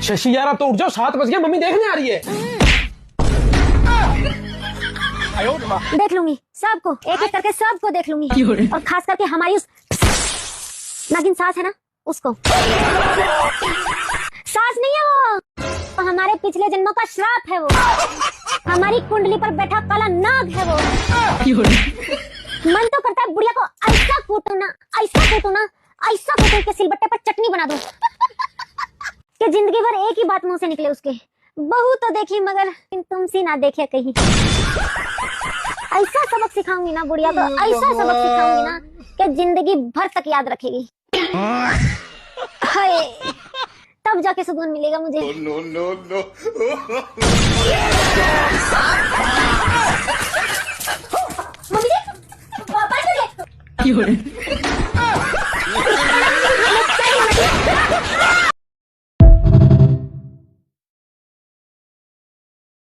शशि यार, अब तो उठ जाओ, 7 बज गए, मम्मी देखने आ रही है। देख लूंगी सबको, एक एक करके सबको देख लूंगी, और खास करके हमारी उस नागिन सास है ना, उसको। सास नहीं है वो, हमारे पिछले जन्मों का श्राप है वो, हमारी कुंडली पर बैठा काला नाग है वो। मन तो करता है बुढ़िया को ऐसा कूटूं ना, ऐसा कूटूं ना, ऐसा कूटूं कि सिलबट्टे पर चटनी बना दूं, कि जिंदगी भर एक ही बात मुंह से निकले उसके, बहू तो देखी मगर तुमसी ना देखे कहीं। ऐसा सबक सिखाऊंगी ना बुढ़िया को, ऐसा सबक सिखाऊंगी ना कि जिंदगी भर तक याद रखेगी। हाय, तब जाके सुकून मिलेगा मुझे। नो नो नो मम्मी जी, पापा जी।